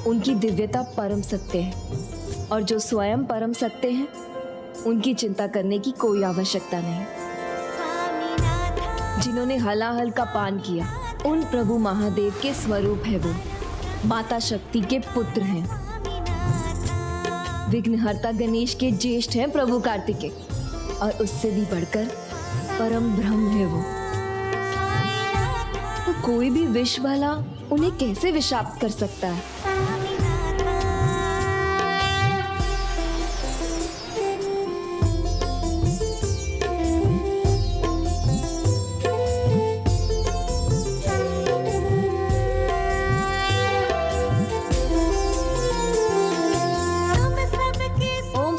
उनकी दिव्यता परम सत्य है, और जो स्वयं परम सत्य हैं, उनकी चिंता करने की कोई आवश्यकता नहीं। जिन्होंने हलाहल का पान किया, उन प्रभु महादेव के स्वरूप है वो, माता शक्ति के पुत्र हैं। विघ्नहर्ता गणेश के ज्येष्ठ हैं प्रभु कार्तिकेय, और उससे भी बढ़कर परम ब्रह्म है वो। तो कोई भी विष वाला उन्हें कैसे विषाक्त कर सकता है?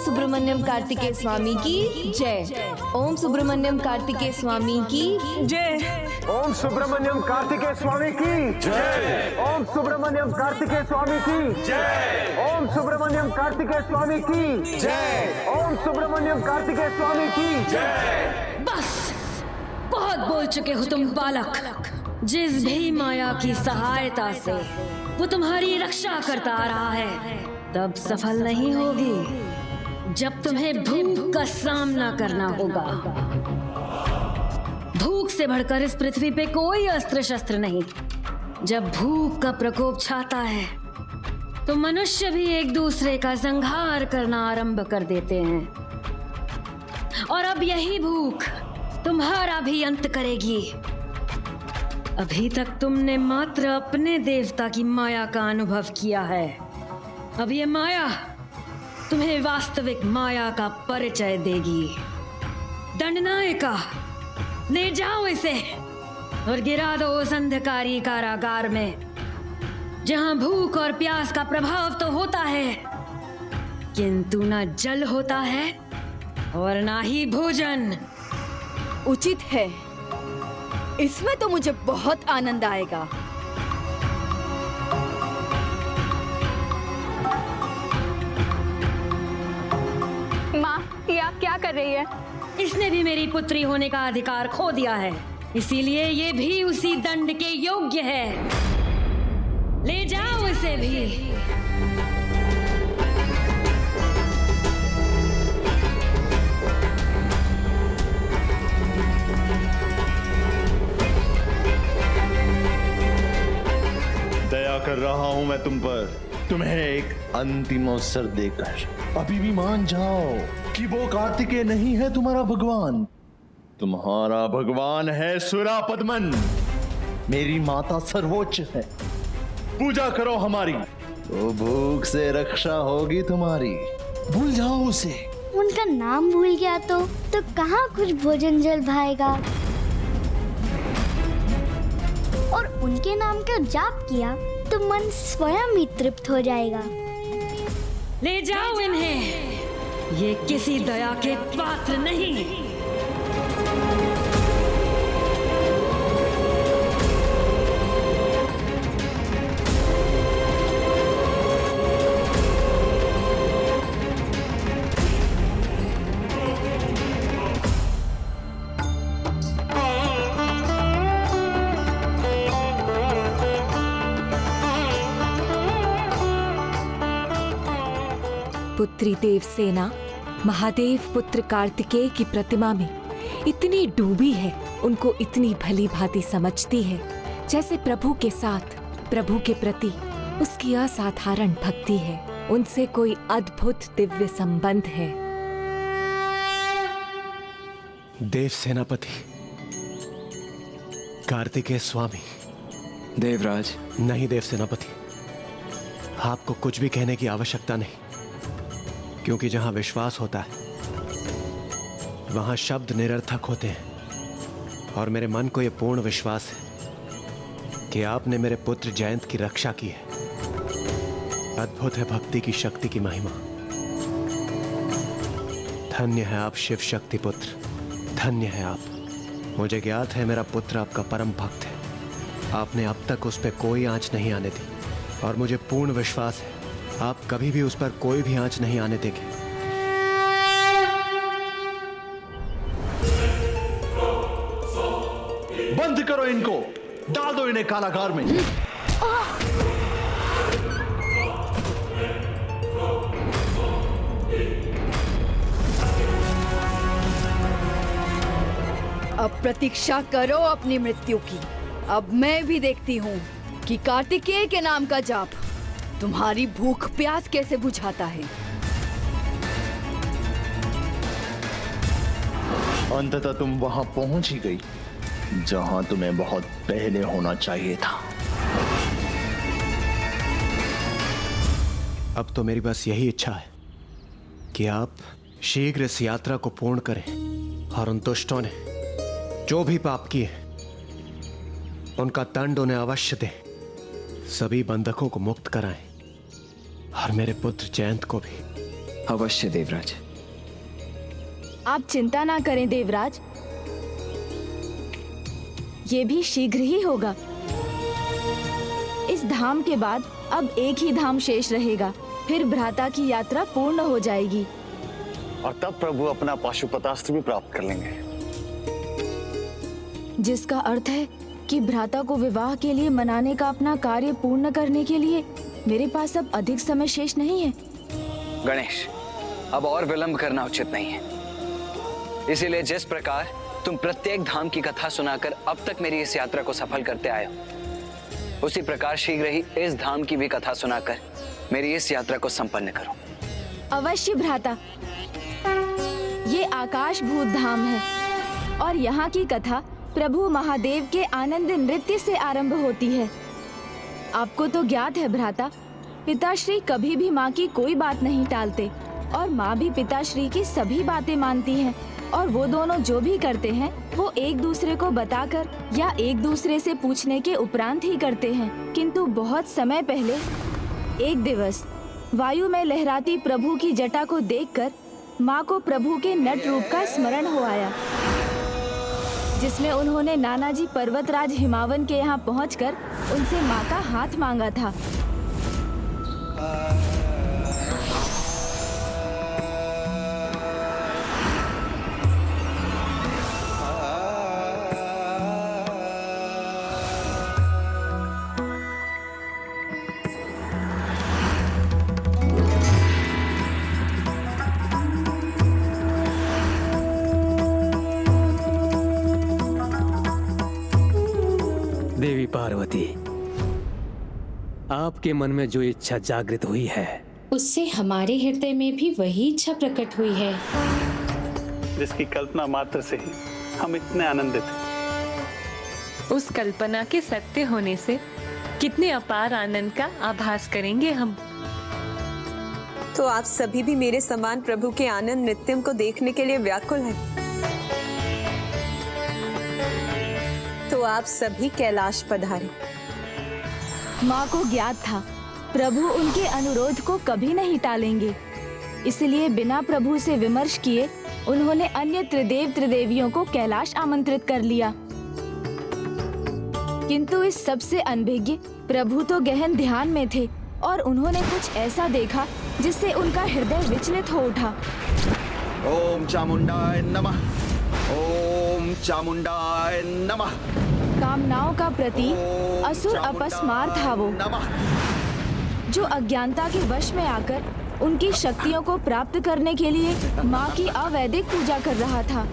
सुब्रमण्यम कार्तिकेय स्वामी की जय। ओम सुब्रमण्यम कार्तिकेय स्वामी की जय। ओम सुब्रमण्यम कार्तिकेय स्वामी की जय। ओम सुब्रमण्यम कार्तिकेय स्वामी की जय। ओम सुब्रमण्यम कार्तिकेय स्वामी की जय। ओम सुब्रमण्यम कार्तिकेय स्वामी की जय। बस बहुत बोल चुके हो तुम बालक। जिस भी माया की सहायता से वो तुम्हारी रक्षा करता आ रहा है, तब सफल नहीं होगी जब तुम्हें भूख का सामना करना होगा। भूख से बढ़कर इस पृथ्वी पे कोई अस्त्र शस्त्र नहीं। जब भूख का प्रकोप छाता है तो मनुष्य भी एक दूसरे का संहार करना आरंभ कर देते हैं, और अब यही भूख तुम्हारा भी अंत करेगी। अभी तक तुमने मात्र अपने देवता की माया का अनुभव किया है, अब ये माया तुम्हें वास्तविक माया का परिचय देगी। दंडनायका, ले जाओ इसे और गिरा दो उस अंधकारी कारागार में, जहां भूख और प्यास का प्रभाव तो होता है, किंतु ना जल होता है और ना ही भोजन। उचित है, इसमें तो मुझे बहुत आनंद आएगा। माँ, ये आप क्या कर रही है? इसने भी मेरी पुत्री होने का अधिकार खो दिया है, इसीलिए ये भी उसी दंड के योग्य है। ले जाओ इसे भी। दया कर रहा हूं मैं तुम पर, तुम्हें एक अंतिम अवसर देकर। अभी भी मान जाओ कि वो कार्तिकेय नहीं है तुम्हारा भगवान, तुम्हारा भगवान है सुरापद्मन। मेरी माता सर्वोच्च है, पूजा करो हमारी, तो भूख से रक्षा होगी तुम्हारी। भूल जाओ उसे। उनका नाम भूल गया तो कहाँ कुछ भोजन जल भाएगा। और उनके नाम का जाप किया तो मन स्वयं ही तृप्त हो जाएगा। ले जाओ इन्हें, ये किसी दया के पात्र नहीं। पुत्री देवसेना महादेव पुत्र कार्तिकेय की प्रतिमा में इतनी डूबी है, उनको इतनी भली भांति समझती है, जैसे प्रभु के साथ, प्रभु के प्रति उसकी असाधारण भक्ति है, उनसे कोई अद्भुत दिव्य संबंध है। देव सेनापति कार्तिकेय स्वामी। देवराज। नहीं देव सेनापति, आपको कुछ भी कहने की आवश्यकता नहीं, क्योंकि जहां विश्वास होता है वहां शब्द निरर्थक होते हैं, और मेरे मन को यह पूर्ण विश्वास है कि आपने मेरे पुत्र जयंत की रक्षा की है। अद्भुत है भक्ति की शक्ति की महिमा। धन्य है आप शिव शक्ति पुत्र, धन्य है आप। मुझे ज्ञात है मेरा पुत्र आपका परम भक्त है, आपने अब तक उस पर कोई आंच नहीं आने दी, और मुझे पूर्ण विश्वास है आप कभी भी उस पर कोई भी आंच नहीं आने देंगे। बंद करो इनको, डाल दो इन्हें कारागार में। अब प्रतीक्षा करो अपनी मृत्यु की। अब मैं भी देखती हूँ कि कार्तिकेय के नाम का जाप तुम्हारी भूख प्यास कैसे बुझाता है। अंततः तुम वहां पहुंच ही गई जहां तुम्हें बहुत पहले होना चाहिए था। अब तो मेरी बस यही इच्छा है कि आप शीघ्र इस यात्रा को पूर्ण करें और उन दुष्टों ने जो भी पाप किए उनका दंड उन्हें अवश्य दें, सभी बंधकों को मुक्त कराएं और मेरे पुत्र जयंत को भी। अवश्य देवराज। आप चिंता ना करें देवराज, ये भी शीघ्र ही होगा। इस धाम के बाद अब एक ही धाम शेष रहेगा, फिर भ्राता की यात्रा पूर्ण हो जाएगी और तब प्रभु अपना पाशुपतास्त्र भी प्राप्त कर लेंगे, जिसका अर्थ है कि भ्राता को विवाह के लिए मनाने का अपना कार्य पूर्ण करने के लिए मेरे पास अब अधिक समय शेष नहीं है। गणेश, अब और विलंब करना उचित नहीं है। इसीलिए जिस प्रकार तुम प्रत्येक धाम की कथा सुनाकर अब तक मेरी इस यात्रा को सफल करते आए हो, उसी प्रकार शीघ्र ही इस धाम की भी कथा सुनाकर मेरी इस यात्रा को संपन्न करो। अवश्य भ्राता। ये आकाश भूत धाम है और यहाँ की कथा प्रभु महादेव के आनंद नृत्य से आरंभ होती है। आपको तो ज्ञात है भ्राता, पिताश्री कभी भी माँ की कोई बात नहीं टालते और माँ भी पिताश्री की सभी बातें मानती हैं और वो दोनों जो भी करते हैं वो एक दूसरे को बताकर या एक दूसरे से पूछने के उपरांत ही करते हैं। किंतु बहुत समय पहले एक दिवस वायु में लहराती प्रभु की जटा को देखकर माँ को प्रभु के नट रूप का स्मरण हो आया, जिसमें उन्होंने नानाजी पर्वतराज हिमावन के यहाँ पहुंचकर उनसे माँ का हाथ मांगा था। देवी पार्वती, आपके मन में जो इच्छा जागृत हुई है उससे हमारे हृदय में भी वही इच्छा प्रकट हुई है, जिसकी कल्पना मात्र से ही हम इतने आनंदित हैं। उस कल्पना के सत्य होने से कितने अपार आनंद का आभास करेंगे हम। तो आप सभी भी मेरे समान प्रभु के आनंद नृत्यम को देखने के लिए व्याकुल हैं। तो आप सभी कैलाश पधारें। माँ को ज्ञात था प्रभु उनके अनुरोध को कभी नहीं टालेंगे, इसलिए बिना प्रभु से विमर्श किए उन्होंने अन्य त्रिदेव त्रिदेवियों को कैलाश आमंत्रित कर लिया। किंतु इस सबसे अनभिज्ञ प्रभु तो गहन ध्यान में थे और उन्होंने कुछ ऐसा देखा जिससे उनका हृदय विचलित हो उठा। ओम चामुंडाय नमः, ओम चामुंडाय नमः। कामनाओं का प्रतीक असुर अपस्मार था वो, जो अज्ञानता के वश में आकर उनकी शक्तियों को प्राप्त करने के लिए माँ की अवैदिक पूजा कर रहा था।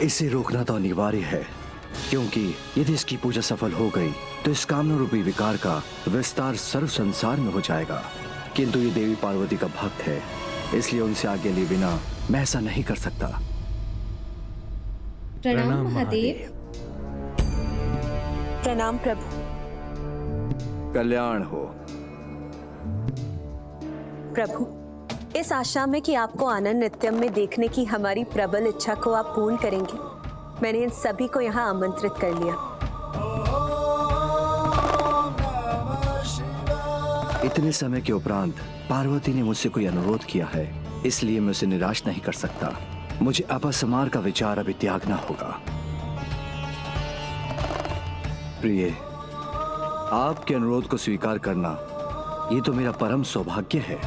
इसे रोकना तो अनिवार्य है, क्योंकि यदि इसकी पूजा सफल हो गई तो इस कामना रूपी विकार का विस्तार सर्व संसार में हो जाएगा। किंतु ये देवी पार्वती का भक्त है, इसलिए उनसे आज्ञा लिए बिना मैं ऐसा नहीं कर सकता। प्रणाम महादेव। प्रणाम प्रभु। कल्याण हो प्रभु। इस आशा में कि आपको आनंद नृत्यम में देखने की हमारी प्रबल इच्छा को आप पूर्ण करेंगे, मैंने इन सभी को यहाँ आमंत्रित कर लिया। इतने समय के उपरांत पार्वती ने मुझसे कोई अनुरोध किया है, इसलिए मैं उसे निराश नहीं कर सकता। मुझे अपस्मार का विचार अभी त्यागना होगा। प्रिय, आपके अनुरोध को स्वीकार करना ये तो मेरा परम सौभाग्य है।